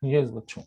Yes बच्चों।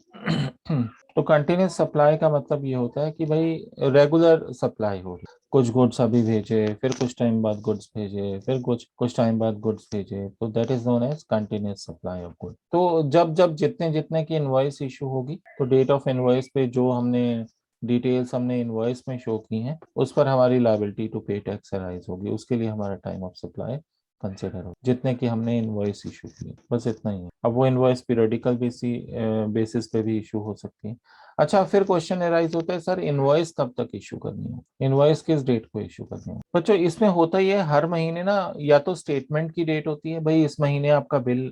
तो continuous supply का मतलब ये होता है कि भाई रेगुलर सप्लाई हो रही, कुछ गुड्स अभी भेजे, फिर कुछ टाइम बाद गुड्स भेजे, फिर कुछ कुछ टाइम बाद गुड्स भेजे, तो that is known as continuous supply of good. तो जब जब जितने जितने की इनवॉइस इशू होगी, तो डेट ऑफ इनवॉइस पे जो हमने डिटेल्स हमने इनवॉइस में शो की हैं, उस पर हमारी लायबिलिटी टू पे टैक्स अराइज होगी, उसके लिए हमारा टाइम ऑफ सप्लाई कंसिडर हो, जितने की हमने इनवॉइस इशू की, बस इतना ही है। अब वो इनवॉइस पीरियडिकल बेसिस पे भी इशू हो सकती है। अच्छा, फिर क्वेश्चन अराइज होता है, सर इनवॉइस कब तक इशू करनी है, इनवॉइस किस डेट को इशू करनी है। बच्चों इसमें होता ही है, हर महीने ना या तो स्टेटमेंट की डेट होती है, भाई इस महीने आपका बिल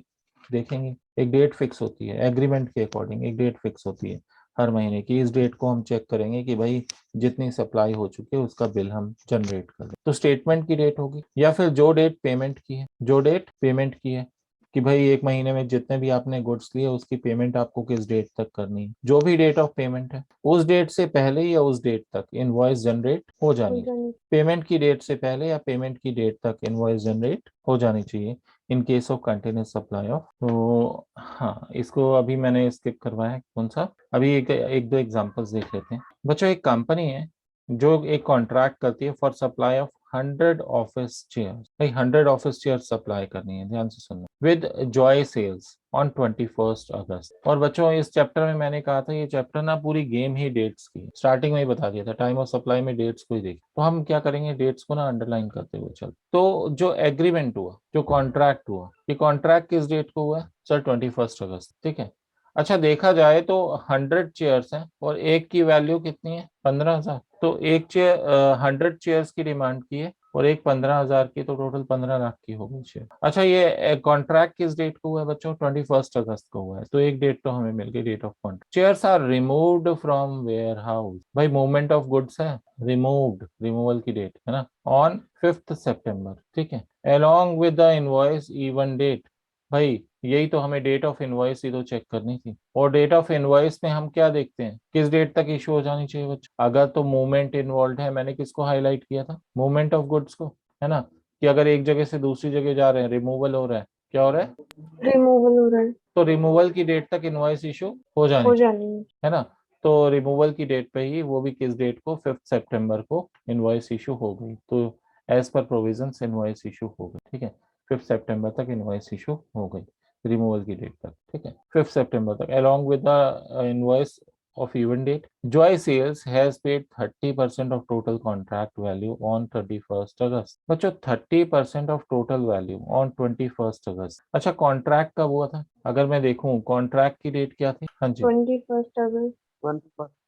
देखेंगे, एक डेट फिक्स होती है एग्रीमेंट के अकॉर्डिंग, एक डेट फिक्स होती है हर महीने की, इस डेट को हम चेक करेंगे कि भाई जितनी सप्लाई हो चुकी है उसका बिल हम जनरेट कर दें, तो स्टेटमेंट की डेट होगी। या फिर जो डेट पेमेंट की है, जो डेट पेमेंट की है कि भाई एक महीने में जितने भी आपने गुड्स लिए उसकी पेमेंट आपको किस डेट तक करनी है, जो भी डेट ऑफ पेमेंट है उस डेट से पहले या उस डेट तक इनवॉइस जनरेट हो जानी चाहिए, पेमेंट की डेट से पहले या पेमेंट की डेट तक इनवॉइस जनरेट हो जानी चाहिए इन case of continuous supply of. तो हाँ, इसको अभी मैंने स्किप करवाया है, कौन सा, अभी एक दो एग्जांपल्स देख लेते हैं। बच्चों एक कंपनी है जो एक कॉन्ट्रैक्ट करती है for supply of 100 office chair, भाई 100 ऑफिस चेयर सप्लाई करनी है, ध्यान से सुनना, विद जॉय सेल्स ऑन 21 अगस्त। और बच्चों इस चैप्टर में मैंने कहा था, ये चैप्टर ना पूरी गेम ही डेट्स की, स्टार्टिंग में ही बता दिया था, टाइम ऑफ सप्लाई में डेट्स को ही देखिए, तो हम क्या करेंगे, डेट्स को ना अंडरलाइन करते हुए चल। तो जो एग्रीमेंट हुआ, जो कॉन्ट्रैक्ट हुआ, ये कॉन्ट्रैक्ट किस डेट को हुआ है सर, 21 अगस्त, ठीक है। अच्छा देखा जाए तो 100 चेयर्स हैं और एक की वैल्यू कितनी है, 15,000, तो एक चेयर 100 चेयर्स की डिमांड की है और एक 15,000 की, तो टोटल 15 लाख की हो गई शेयर। अच्छा ये कॉन्ट्रैक्ट किस डेट को हुआ है बच्चों, 21 अगस्त को हुआ है, तो एक डेट तो हमें मिल गई, date of contract. Chairs are removed from warehouse, भाई मूवमेंट ऑफ गुड्स है, रिमूव्ड, रिमूवल की डेट है ना, ऑन 5 सितंबर, ठीक है, along with the invoice even date, भाई यही तो हमें डेट ऑफ इनवॉइस ही तो चेक करनी थी, और डेट ऑफ इनवॉइस में हम क्या देखते हैं, किस डेट तक इशू हो जानी चाहिए बच्चों, अगर तो मूवमेंट इन्वॉल्व है, मैंने किसको हाईलाइट किया था, मूवमेंट ऑफ गुड्स को, है ना, कि अगर एक जगह से दूसरी जगह जा रहे हैं, रिमूवल हो रहा है, क्या हो रहा है, रिमूवल हो रहा है, तो रिमूवल की डेट तक इनवॉइस इशू हो जानी हो चाहिए, जानी है। है ना। तो रिमूवल की डेट पे ही, वो भी किस डेट को, 5 सितंबर को इनवॉइस इशू हो गई, तो as per provisions invoice issue हो गई, ठीक है, 5 सितंबर तक इनवॉइस इशू हो गई, रिमूवल की डेट तक, ठीक है, 5 सितंबर तक, along with the invoice of even date, Joy Sales has paid 30% of total contract value on 31 अगस्त। बच्चों 30% ऑफ टोटल वैल्यू ऑन 21 अगस्त। अच्छा कॉन्ट्रैक्ट कब हुआ था, अगर मैं देखूं कॉन्ट्रैक्ट की डेट क्या थी, हाँ जी 21 अगस्त।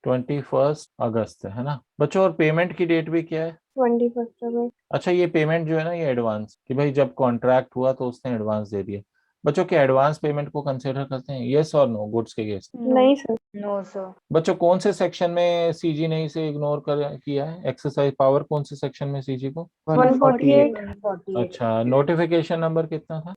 21 अगस्त है ना बच्चों, और पेमेंट की डेट भी क्या है, 21 अगस्त। अच्छा ये पेमेंट जो है ना, ये एडवांस, कि भाई जब कॉन्ट्रैक्ट हुआ तो उसने एडवांस दे दिया। बच्चों के एडवांस पेमेंट को कंसिडर करते हैं, यस और नो, गुड्स के केस। नो, नहीं सर। No sir. बच्चों कौन से सेक्शन में सीजी ने इसे इग्नोर कर किया है, एक्सरसाइज पावर कौन से सेक्शन में सीजी को, 148 148 अच्छा नोटिफिकेशन नंबर कितना था,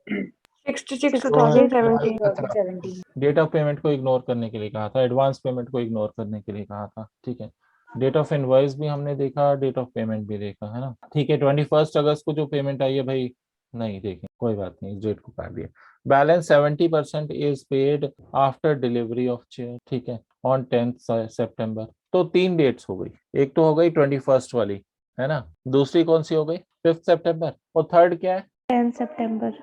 66 2017। 2017। डेट ऑफ पेमेंट को इग्नोर करने के लिए कहा था, एडवांस पेमेंट को इग्नोर करने के लिए कहा था, ठीक है। डेट ऑफ इनवॉइस भी हमने देखा, डेट ऑफ पेमेंट भी देखा, है ना, ठीक है। 21 अगस्त को जो पेमेंट आई है भाई, नहीं देखें, कोई बात नहीं, इस डेट को काट दिया। Balance 70% is paid after delivery of chair, ठीक है, ऑन 10 सितंबर। तो तीन डेट्स हो गई, एक तो हो गई 21 वाली, है ना, दूसरी कौन सी हो गई, 5 सितंबर, और थर्ड क्या है 10 सितंबर।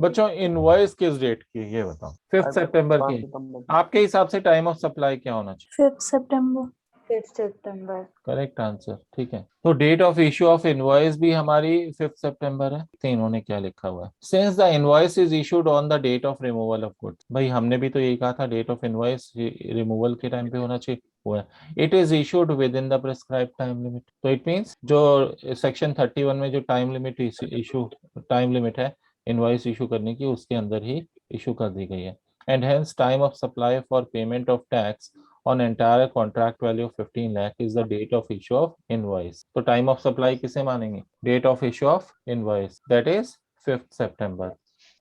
बच्चों, इनवॉइस किस डेट की है, ये बताओ, 5 सितंबर की। आपके हिसाब से टाइम ऑफ सप्लाई क्या होना चाहिए, 5 सितंबर। 5 सितंबर। करेक्ट आंसर, ठीक है। तो date of issue of invoice भी हमारी 5 सितंबर है, तो इन्होंने क्या लिखा हुआ है, since the invoice is issued on the date of removal of goods, भाई हमने भी तो यही कहा था, डेट ऑफ इनवॉइस रिमूवल के टाइम पे होना चाहिए, हुआ है, it is issued within the prescribe time limit, तो इट मीन्स जो सेक्शन 31 में जो time limit issue, time limit है इनवॉइस इशू करने की, उसके अंदर ही इशू कर दी गई है। And hence time of supply for payment of tax on entire contract value of 15 lakh is the date of issue of invoice। तो time of supply किसे मानेंगे, date of issue of invoice, that is 5 September।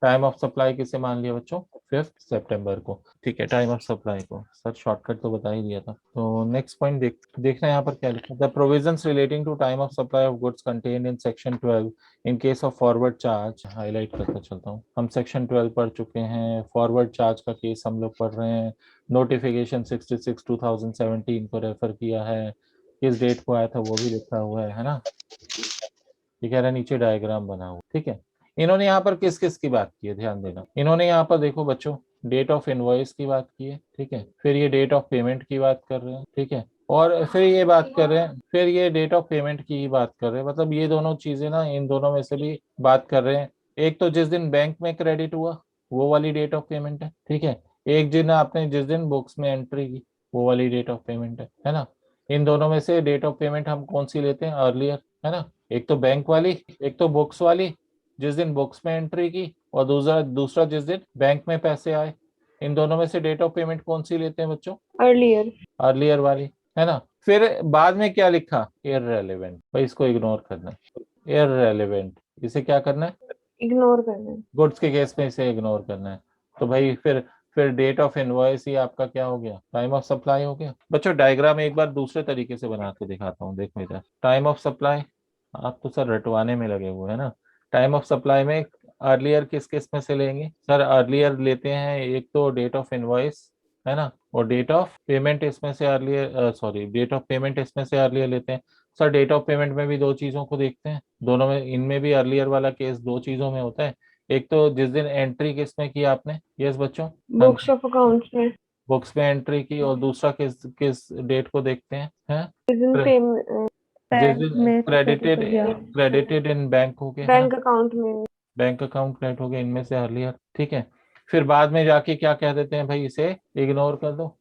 Time of supply किसे मान लिया बच्चों? 5 सितंबर को। ठीक है, टाइम ऑफ सप्लाई को सर शॉर्टकट तो बता ही दिया था। तो नेक्स्ट पॉइंट देखना है यहाँ पर क्या लिखा है। The provisions relating to time of supply of goods contained in section 12 in case of forward charge, highlight करता चलता हूँ। हम सेक्शन 12 पढ़ चुके हैं, फॉरवर्ड चार्ज का केस हम लोग पढ़ रहे हैं, नोटिफिकेशन 66 2017 को रेफर किया है, किस डेट को आया था वो भी लिखा हुआ है ना। ये कह रहा है नीचे डायग्राम बना हुआ, ठीक है। इन्होंने यहाँ पर किस किस की बात की है ध्यान देना। इन्होंने यहाँ पर देखो बच्चों डेट ऑफ इनवॉइस की बात की है, ठीक है, फिर ये डेट ऑफ पेमेंट की बात कर रहे हैं, ठीक है, और फिर ये बात कर रहे हैं, फिर ये डेट ऑफ पेमेंट की ही बात कर रहे हैं। मतलब ये दोनों चीजें ना, इन दोनों में से भी बात कर रहे हैं। एक तो जिस दिन बैंक में क्रेडिट हुआ वो वाली डेट ऑफ पेमेंट है, ठीक है, एक दिन आपने जिस दिन बुक्स में एंट्री की वो वाली डेट ऑफ पेमेंट है ना। इन दोनों में से डेट ऑफ पेमेंट हम कौन सी लेते हैं? अर्लियर, है ना। एक तो बैंक वाली, एक तो बुक्स वाली जिस दिन बुक्स में एंट्री की, और दूसरा जिस दिन बैंक में पैसे आए। इन दोनों में से डेट ऑफ पेमेंट कौन सी लेते हैं बच्चों? अर्लियर। अर्लियर वाली, है ना। फिर बाद में क्या लिखा? इररेलेवेंट, भाई इसको इग्नोर करना है। इररेलेवेंट, इसे क्या करना है? इग्नोर करना है। गुड्स के केस में इसे इग्नोर करना है। तो भाई फिर डेट ऑफ इनवॉइस ही आपका क्या हो गया? टाइम ऑफ सप्लाई हो गया। बच्चों डायग्राम एक बार दूसरे तरीके से बना के दिखाता हूँ, देखो इधर। टाइम ऑफ सप्लाई, आप तो सर रटवाने में लगे हुए है ना। टाइम ऑफ सप्लाई में अर्लियर किस किस में से लेंगे सर? अर्लियर लेते हैं एक तो डेट ऑफ इनवॉइस, है ना, और डेट ऑफ पेमेंट इसमें से earlier, sorry, date of payment इसमें से अर्लियर लेते हैं। सर डेट ऑफ पेमेंट में भी दो चीजों को देखते हैं, दोनों में, इनमें भी अर्लियर वाला केस दो चीजों में होता है। एक तो जिस दिन एंट्री किस में की आपने? यस बच्चों, बुक्स ऑफ अकाउंट्स में। बुक्स में एंट्री की, और दूसरा किस किस डेट को देखते हैं? जिस दिन जिस दिन में क्रेडिटेड credit हो गया। क्रेडिटेड इन बैंक हो गया, बैंक अकाउंट में। बैंक अकाउंट क्रेडिट हो गया, इनमें से अर्लियर, ठीक है। फिर बाद में जाके क्या कह देते हैं भाई? इसे इग्नोर कर दो।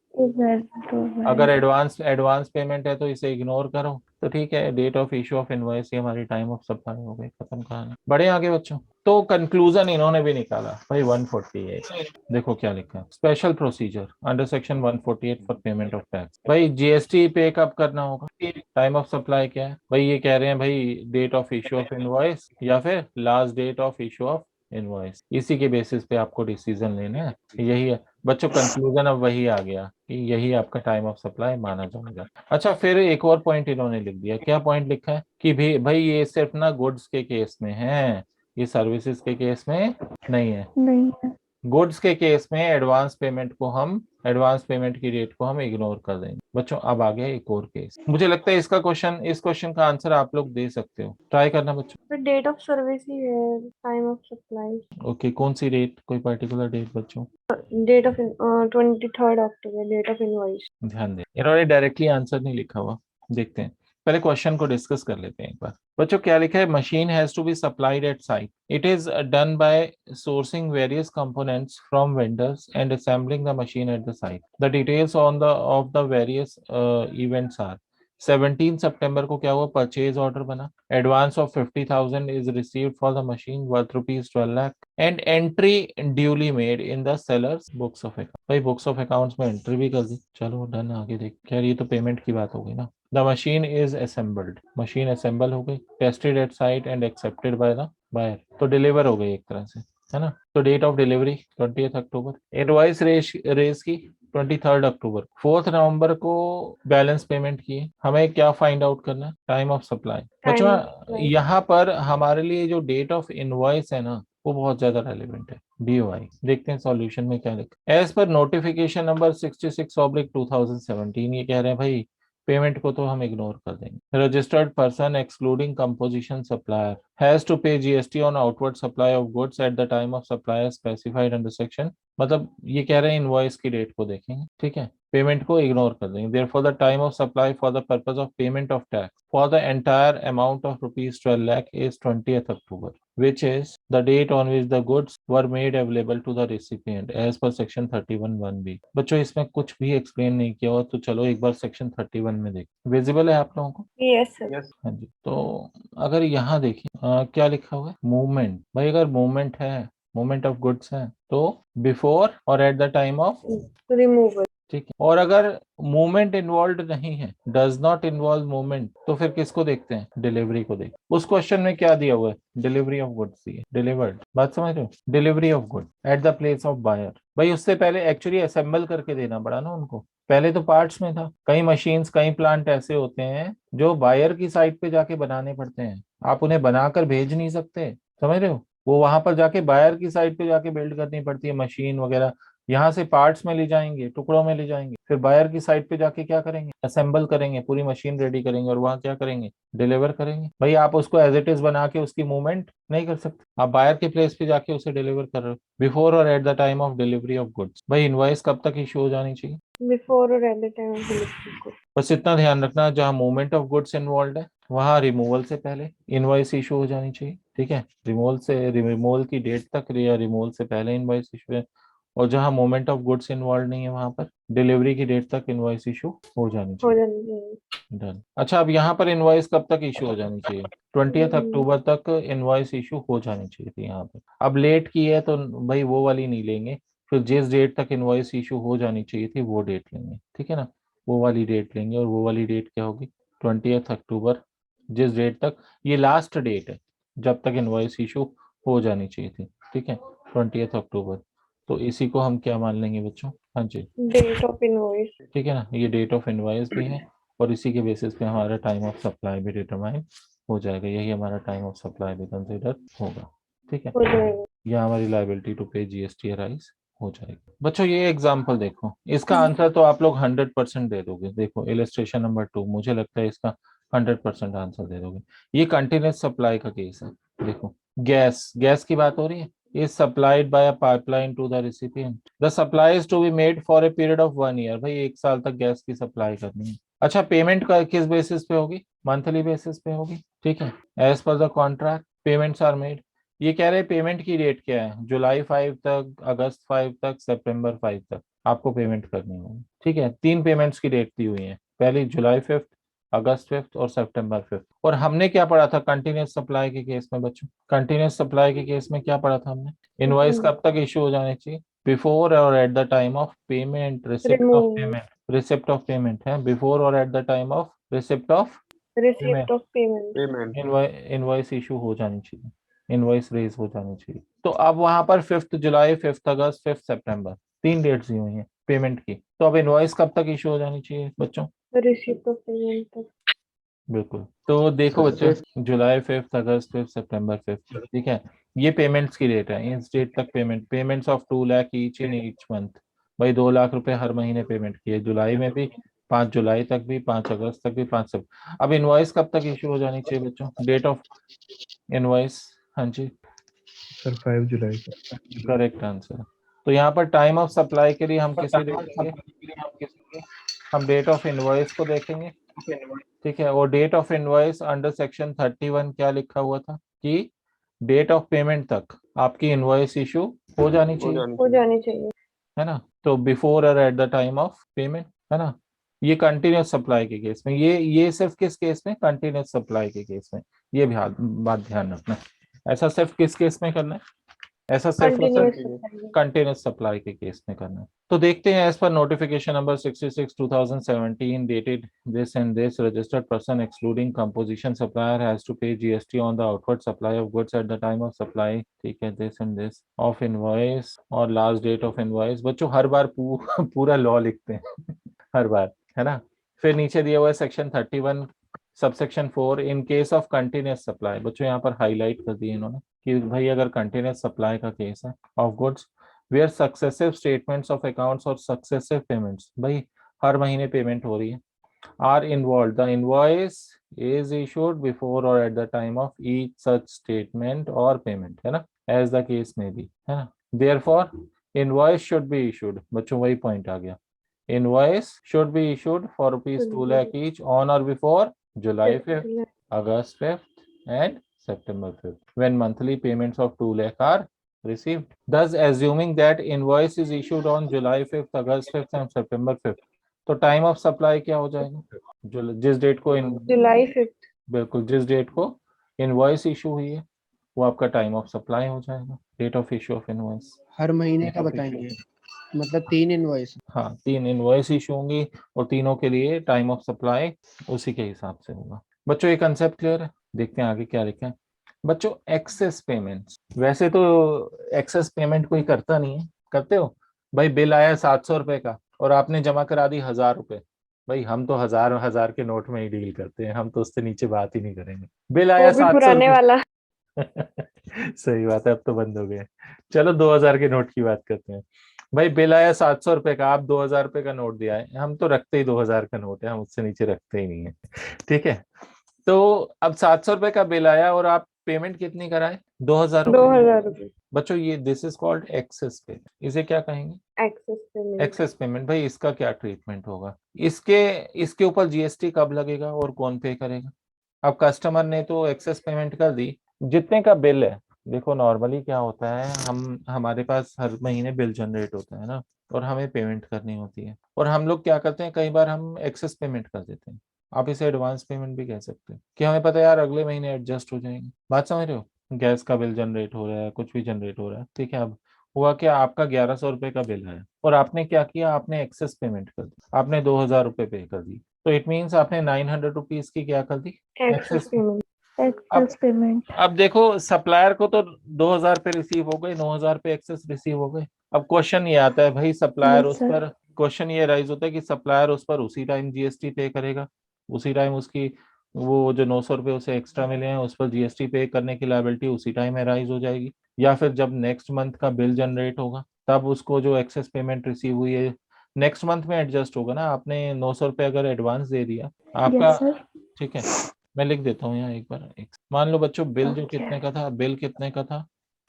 अगर एडवांस पेमेंट है तो इसे इग्नोर करो। तो ठीक है, date of issue of invoice ये हमारी टाइम ऑफ सप्लाई हो गई, खत्म कहानी। बढ़े आगे बच्चों। तो कंक्लूजन इन्होंने भी निकाला भाई 148, देखो क्या लिखा है। Special procedure under section 148 for payment of tax. भाई जीएसटी पे कब करना होगा? टाइम ऑफ सप्लाई क्या है भाई? ये कह रहे हैं भाई date of issue of invoice या फिर last date of issue of invoice, इसी के बेसिस पे आपको डिसीजन लेना है। यही है बच्चों, कंक्लूजन अब वही आ गया कि यही आपका टाइम ऑफ सप्लाई माना जाएगा। अच्छा, फिर एक और पॉइंट इन्होंने लिख दिया। क्या पॉइंट लिखा है? कि भाई ये सिर्फ ना गुड्स के केस में है, ये सर्विसेज के केस में नहीं है। नहीं है। गुड्स के केस में एडवांस पेमेंट की डेट को हम इग्नोर कर देंगे। बच्चों अब आ गया एक और केस, मुझे लगता है इस क्वेश्चन का आंसर आप लोग दे सकते हो, ट्राई करना बच्चों। फिर डेट ऑफ सर्विस ही है टाइम ऑफ सप्लाई। ओके, कौन सी डेट? कोई पर्टिकुलर डेट बच्चों? Date of 23 October, date of invoice. ध्यान दें, इन्होंने डायरेक्टली आंसर नहीं लिखा हुआ। देखते हैं, पहले क्वेश्चन को डिस्कस कर लेते हैं एक बार। बच्चों क्या लिखा है? Machine has to be supplied at site. It is done by sourcing various components from vendors and assembling the machine at the site. The details of the various events are 17 सितंबर को क्या हुआ? परचेज ऑर्डर बना, advance of 50,000 is received for the machine worth ₹12 lakh and entry duly made in the seller's books of account. भाई books of accounts में entry भी कर दी, चलो डन। आगे देख, खैर ये तो पेमेंट की बात हो गई ना। The machine is assembled, machine assemble हो गई, tested at site and accepted by the buyer, तो डिलीवर हो गई एक तरह से, है ना। तो date of delivery 20 October, invoice raise की 23 अक्टूबर, 4 नवंबर को बैलेंस पेमेंट किए। हमें क्या फाइंड आउट करना है? Time of supply. बच्चों यहाँ पर हमारे लिए जो डेट ऑफ इनवॉइस है ना, वो बहुत ज्यादा रेलिवेंट है। DOI देखते हैं सॉल्यूशन में क्या लिखा। एज पर नोटिफिकेशन नंबर 66/2017, ये कह रहे हैं भाई पेमेंट को तो हम इग्नोर कर देंगे। Registered person excluding composition supplier has to pay GST on outward supply of goods at the time of supply specified under section. मतलब ये कह रहे हैं इनवॉइस की डेट को देखेंगे, ठीक है, पेमेंट को इग्नोर कर देंगे। Therefore the time of supply for the purpose of payment of tax for the entire amount of ₹12 lakh is 20 October, which is the date on which the goods were made available to the recipient as per section 31(1)(b)। बच्चों इसमें कुछ भी explain नहीं किया हुआ, तो चलो एक बार सेक्शन 31 में देख, विजिबल है आप लोगों को? Yes sir. हाँ जी। तो अगर यहाँ देखिए क्या लिखा हुआ है? मूवमेंट। भाई अगर मूवमेंट है, मूवमेंट ऑफ गुड्स है, तो बिफोर और at the time of removal. ठीक है। और अगर मूवमेंट इन्वॉल्व नहीं है, डज नॉट इन्वॉल्व मूवमेंट, तो फिर किसको देखते हैं? डिलीवरी को देखते हैं। उस क्वेश्चन में क्या दिया हुआ है? डिलीवरी ऑफ गुड्स दिए, डिलीवर्ड, बात समझ रहे हो? Delivery of good at the place of buyer. भाई उससे पहले एक्चुअली असेंबल करके देना पड़ा ना उनको, पहले तो पार्ट्स में था। कई मशीन्स, कई प्लांट ऐसे होते हैं जो बायर की साइट पे जाके बनाने पड़ते हैं, आप उन्हें बनाकर भेज नहीं सकते, समझ रहे हो? वो वहां पर जाके बायर की साइट पे जाके बिल्ड करनी पड़ती है मशीन वगैरह। यहाँ से पार्ट्स में ले जाएंगे, टुकड़ों में ले जाएंगे, फिर बायर की साइट पे जाके क्या करेंगे? असेंबल करेंगे, पूरी मशीन रेडी करेंगे और वहां क्या करेंगे? डिलीवर करेंगे। भाई आप उसको एज इट इज बना के उसकी मूवमेंट नहीं कर सकते, आप बायर के प्लेस पे जाके उसे डिलीवर कर रहे हो। बिफोर और at the time of delivery of goods. भाई इनवॉइस कब तक इशू हो जानी चाहिए? बिफोर और at the time of delivery को। बस इतना ध्यान रखना, जहाँ मूवमेंट ऑफ गुड्स इन्वॉल्व है वहां रिमूवल से पहले इनवॉइस इशू हो जानी चाहिए, ठीक है? रिमूवल की डेट तक या रिमूवल से पहले इनवॉइस इशू है। और जहां मोमेंट ऑफ गुड्स इन्वॉल्व नहीं है वहां पर डिलीवरी की डेट तक इनवॉइस इशू हो जानी हो चाहिए। जानी चाहिए। डन। अच्छा, अब यहाँ पर इनवॉइस कब तक इशू हो जानी चाहिए? 20 हम्म, अक्टूबर तक इनवॉइस इशू हो जानी चाहिए थी यहाँ पे। अब लेट की है तो भाई वो वाली नहीं लेंगे, फिर जिस डेट तक इनवॉइस इशू हो जानी चाहिए थी वो डेट लेंगे, ठीक है ना? वो वाली डेट लेंगे, और वो वाली डेट क्या होगी? 20 अक्टूबर, जिस डेट तक, ये लास्ट डेट है जब तक इनवॉइस इशू हो जानी चाहिए थी, ठीक है? 20 अक्टूबर। तो इसी को हम क्या मान लेंगे बच्चों? हाँ जी, डेट ऑफ इनवॉइस। ठीक है ना? ये डेट ऑफ इनवॉइस भी है, और इसी के बेसिस पे हमारा टाइम ऑफ सप्लाई भी डिटरमाइन हो जाएगा। यही हमारा टाइम ऑफ सप्लाई भी कंसिडर होगा, ठीक है? हो जाएगा। यह हमारी liability to pay GST arise हो जाएगी। बच्चों ये एग्जाम्पल देखो, इसका आंसर तो आप लोग 100% दे दोगे। देखो इलस्ट्रेशन नंबर 2, मुझे लगता है इसका 100% आंसर दे दोगे। ये कंटिन्यूस सप्लाई का केस है। देखो गैस, गैस की बात हो रही है, is supplied by a pipeline to the recipient. The supply is to be made for a period of 1 year. भाई 1 साल तक गैस की सप्लाई करनी है। अच्छा, पेमेंट का किस बेसिस पे होगी? मंथली बेसिस पे होगी, ठीक है? As per the contract payments are made. ये कह रहे हैं पेमेंट की डेट क्या है? जुलाई 5 तक, अगस्त 5 तक, सितंबर 5 तक आपको पेमेंट करनी होगी, ठीक है? 3 पेमेंट्स की डेट दी हुई है, पहली जुलाई 5, अगस्त 5 और सितंबर 5। और हमने क्या पढ़ा था कंटिन्यूस सप्लाई के केस में बच्चों? कंटिन्यूस सप्लाई के केस में क्या पढ़ा था हमने? इनवॉइस कब तक इशू हो जाने चाहिए? बिफोर और at the time of payment, receipt of remove. Payment, receipt of payment है बिफोर और at the time of receipt of receipt payment. Of payment. Payment. Invoice issue हो जानी चाहिए, इनवॉइस रेज हो जानी चाहिए। तो अब वहां पर 5 जुलाई, 5 अगस्त, 5 सितंबर 3 डेट्स दी हुई हैं पेमेंट की। तो अब इनवॉइस कब तक इशू हो जानी चाहिए बच्चों? रिसिप्ट ऑफ पेमेंट तक। बिल्कुल। तो देखो बच्चों, जुलाई 5, अगस्त 5, सितंबर 5, ठीक है? ये पेमेंट्स की डेट है, इस डेट तक payments of 2 lakh each in each month. भाई 2 लाख रुपए हर महीने पेमेंट किए, जुलाई में भी, 5 जुलाई तक भी, 5 अगस्त तक भी, 5 सब। अब इनवॉइस कब तक इशू हो जानी चाहिए बच्चों? डेट ऑफ इनवॉइस, हाँ जी, सर 5 जुलाई को। Correct answer. तो यहाँ पर टाइम ऑफ सप्लाई के लिए हम किसे देखेंगे? हम डेट ऑफ इनवॉइस को देखेंगे, ठीक है? और date of invoice under section 31 क्या लिखा हुआ था कि डेट ऑफ पेमेंट तक आपकी इनवॉइस इशू हो जानी चाहिए, हो जानी चाहिए। है ना? तो बिफोर और at the time of payment, है ना? ये कंटिन्यूस सप्लाई के केस में, ये सिर्फ किस केस में? कंटिन्यूस सप्लाई के केस में। ये भी बात ध्यान रखना, ऐसा सिर्फ किस केस में करना है? ऐसा सिर्फ और कंटिन्यूअस सिर्फ सप्लाई। कंटिन्यूस सप्लाई के केस में करना है। तो देखते हैं, as per notification number 66 2017 dated this and this registered person excluding composition supplier has to pay GST on the outward supply of goods at the time of supply, ठीक है? This and this of invoice और last date of invoice. बच्चों हर बार पूरा law लिखते हैं हर बार, है ना? फिर नीचे दिया हुआ है section 31 subsection 4 in case of continuous supply. बच्चों यहाँ पर हाईलाइट कर दिए इन्होंने कि भाई अगर कंटिन्यूस सप्लाई का केस है of goods where successive statements of accounts और सक्सेसिव पेमेंट्स, भाई हर महीने पेमेंट हो रही है, are involve, the invoice is issued before और at the time of each such statement और पेमेंट, है ना? एज द केस में भी, है ना? Therefore invoice should be issued. बच्चों वही पॉइंट आ गया, invoice should be issued for ₹2 lakh each on और before July 5th, August 5th and September 5th when monthly payments of 2 lakh are received. Thus assuming that invoice is issued on July 5th, August 5th and September 5th, तो time of supply क्या हो जाएगा? जिस date को जुलाई 5। बिल्कुल, जिस date को invoice issue हुई है वो आपका टाइम ऑफ सप्लाई हो जाएगा, date of issue of invoice. हर महीने का बताएंगे। मतलब 3 इनवॉइस। हाँ 3 इनवॉइस इशू होंगी और तीनों के लिए टाइम ऑफ सप्लाई उसी के हिसाब से होगा। बच्चों ये कंसेप्ट क्लियर है? देखते हैं आगे क्या लिखा है। बच्चों एक्सेस पेमेंट्स, वैसे तो एक्सेस पेमेंट कोई करता नहीं है, करते हो? भाई बिल आया 700 रुपए का और आपने जमा करा दी 1000 रुपए, भाई हम तो हजार हजार के नोट में ही डील करते हैं, हम तो उससे नीचे बात ही नहीं करेंगे। बिल आया वो भी 700 पुराने रुपए वाला। सही बात है, अब तो बंद हो गए। चलो 2000 के नोट की बात करते हैं। भाई बिल आया 700 रुपए का, आप 2000 रुपए का नोट दिया है, हम तो रखते ही 2000 का नोट है, हम उससे नीचे रखते ही नहीं है। ठीक है, तो अब 700 रुपए का बिल आया और आप पेमेंट कितनी कराए? 2000 रुपए। 2000 रुपए बच्चों ये this is called access payment, इसे क्या कहेंगे? Access payment. Access payment. भाई इसका क्या ट्रीटमेंट होगा? इसके इसके ऊपर जीएसटी कब लगेगा और कौन पे करेगा? अब कस्टमर ने तो एक्सेस पेमेंट कर दी, जितने का बिल है, देखो नॉर्मली क्या होता है, हम हमारे पास हर महीने बिल जनरेट होता है ना, और हमें पेमेंट करनी होती है, और हम लोग क्या करते हैं, कई बार हम एक्सेस पेमेंट कर देते हैं। आप इसे एडवांस पेमेंट भी कह सकते हैं कि हमें पता है यार अगले महीने एडजस्ट हो जाएंगे। बात समझ रहे हो? गैस का बिल जनरेट हो रहा है, कुछ भी जनरेट हो रहा है, ठीक है। अब हुआ क्या, आपका 1100 रुपए का बिल है और आपने क्या किया, आपने एक्सेस पेमेंट कर दी, आपने 2000 रुपए पे कर दी, तो इट मीन्स आपने 900 रुपीज की क्या कर दी? Excess excess. पेमेंट। अब एक्सेस पेमेंट। अब देखो सप्लायर को तो 2000 पे रिसीव हो गए, 9000 पे एक्सेस रिसीव हो गए। अब क्वेश्चन ये आता है भाई, सप्लायर यस उस सर। पर, क्वेश्चन ये राइज होता है कि सप्लायर उस पर उसी टाइम जीएसटी पे करेगा, उसी टाइम उसकी वो जो 900 रुपए उसे एक्स्ट्रा मिले हैं उस पर जीएसटी पे करने की लायबिलिटी उसी टाइम अराइज हो जाएगी, या फिर जब नेक्स्ट मंथ का बिल जनरेट होगा तब उसको जो एक्सेस पेमेंट रिसीव हुई है नेक्स्ट मंथ में एडजस्ट होगा ना। आपने 900 रुपए अगर एडवांस दे दिया आपका, यस सर। ठीक है, मैं लिख देता हूँ यहाँ एक बार। मान लो बच्चों बिल जो ओके। कितने का था, बिल कितने का था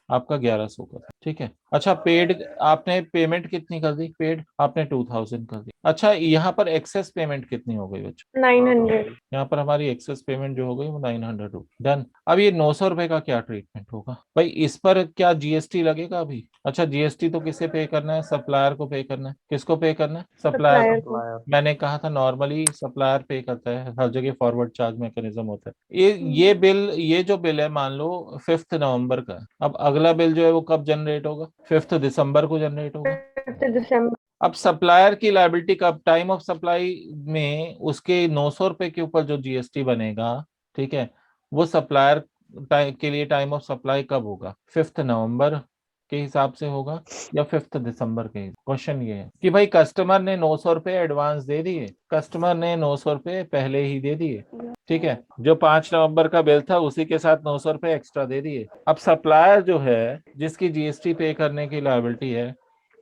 आपका? 1100 का था, ठीक है। अच्छा पेड, आपने पेमेंट कितनी कर दी? पेड आपने 2000 कर दी। अच्छा यहाँ पर एक्सेस पेमेंट कितनी हो गई बच्चों? 900। यहाँ पर हमारी एक्सेस पेमेंट जो हो गई वो 900 रुपये, डन। अब ये 900 रुपए का क्या ट्रीटमेंट होगा? भाई इस पर क्या जीएसटी लगेगा अभी? अच्छा जीएसटी तो किसे पे करना है? सप्लायर को पे करना है। किसको पे करना है? सप्लायर सप्लायर को। को। मैंने कहा था नॉर्मली सप्लायर पे करता है, हर जगह फॉरवर्ड चार्ज मैकेनिज्म होता है। ये बिल, ये जो बिल है मान लो 5 नवंबर का है, अब अगला बिल जो है वो कब जनरेट होगा? 5 दिसंबर को जनरेट होगा। 5 दिसंबर। अब सप्लायर की लायबिलिटी कब? टाइम ऑफ सप्लाई में उसके 900 रुपए के ऊपर जो जीएसटी बनेगा, ठीक है, वो सप्लायर के लिए टाइम ऑफ सप्लाई कब होगा? 5 नवंबर के हिसाब से होगा या 5 दिसंबर के? क्वेश्चन ये है कि भाई कस्टमर ने 900 रुपए एडवांस दे दिए, कस्टमर ने 900 रुपए पहले ही दे दिए, ठीक है, जो 5 नवंबर का बिल था उसी के साथ 900 रुपए एक्स्ट्रा दे दिए। अब सप्लायर जो है जिसकी जीएसटी पे करने की लायबिलिटी है,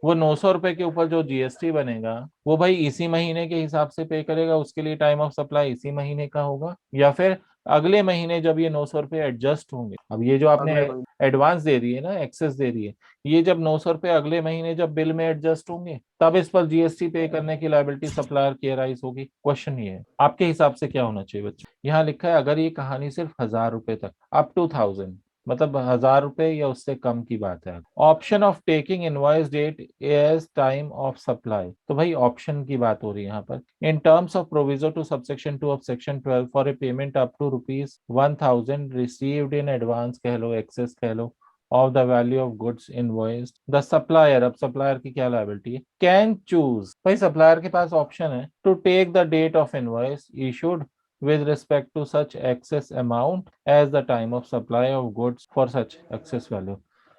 वो 900 रुपए के ऊपर जो जीएसटी बनेगा वो भाई इसी महीने के हिसाब से पे करेगा, उसके लिए टाइम ऑफ सप्लाई इसी महीने का होगा, या फिर अगले महीने जब ये 900 रुपए एडजस्ट होंगे। अब ये जो आपने एडवांस दे दिए ना, एक्सेस दे दिए, ये जब 900 रुपए अगले महीने जब बिल में एडजस्ट होंगे तब इस पर जीएसटी पे करने की लायबिलिटी सप्लायर की अराइज होगी। क्वेश्चन ये है आपके हिसाब से क्या होना चाहिए बच्चों? यहाँ लिखा है अगर ये कहानी सिर्फ 1000 रुपए तक, अप टू 1000, मतलब 1000 रुपए या उससे कम की बात है, option of taking invoice date as time of supply, तो भाई ऑप्शन की बात हो रही है यहाँ पर। In terms of proviso to subsection 2 of section 12 for a payment up to ₹1000 received in advance कह लो, एक्सेस कह लो, of the value of goods invoiced, the supplier, अब सप्लायर की क्या लायबिलिटी है, कैन चूज, भाई सप्लायर के पास ऑप्शन है to take the date of invoice issued with respect to such excess amount as the time of supply of goods for such excess value।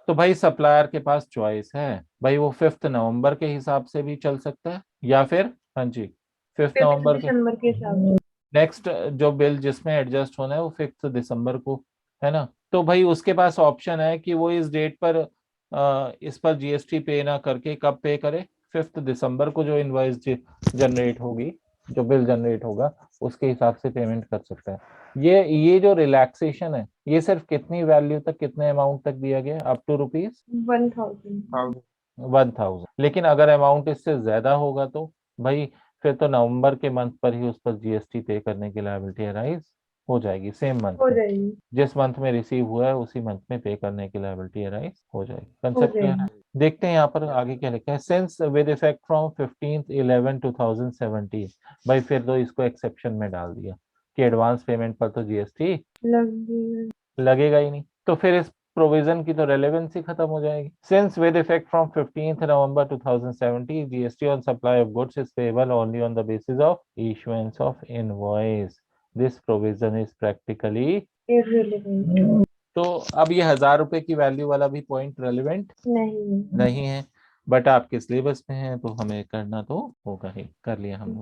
तो भाई सप्लायर के पास चॉइस है, भाई वो 5 नवंबर के हिसाब से भी चल सकता है या फिर, हाँ जी, 5 5 नवंबर के दिसंबर के हिसाब से। नेक्स्ट जो बिल जिसमें एडजस्ट होना है वो 5 दिसंबर को है ना। तो भाई उसके पास ऑप्शन है कि वो इस डेट पर इस पर जीएसटी पे ना करके कब पे करे? 5 दिसंबर को जो इनवॉइस जनरेट होगी, जो बिल जनरेट होगा उसके हिसाब से पेमेंट कर सकता है। ये जो रिलैक्सेशन है ये सिर्फ कितनी वैल्यू तक, कितने अमाउंट तक दिया गया? Up to ₹1000। 1000। लेकिन अगर अमाउंट इससे ज्यादा होगा तो भाई फिर तो नवंबर के मंथ पर ही उस पर जीएसटी पे करने की लायबिलिटी अराइज हो जाएगी, सेम मंथ हो में, जाएगी। जिस मंथ में रिसीव हुआ है उसी मंथ में पे करने की लायबिलिटी अराइज हो जाएगी। हो कंसेप्ट क्लियर है? जाएगी। देखते हैं यहाँ पर आगे क्या लिखा है। सिंस विद इफेक्ट फ्रॉम 15/11/2017, भाई फिर तो इसको एक्सेप्शन में डाल दिया कि एडवांस पेमेंट पर तो जीएसटी लग गई। लगेगा ही नहीं, तो फिर इस प्रोविजन की तो रेलेवेंसी खत्म हो जाएगी। Since with effect from 15th November 2017 GST on supply of goods is payable only on the basis of issuance of invoice. This provision is practically irrelevant. तो अब ये 1000 रुपए की वैल्यू वाला भी पॉइंट रेलिवेंट नहीं नहीं है, बट आपके सिलेबस में है तो हमें करना तो होगा ही। कर लिया हम लोग।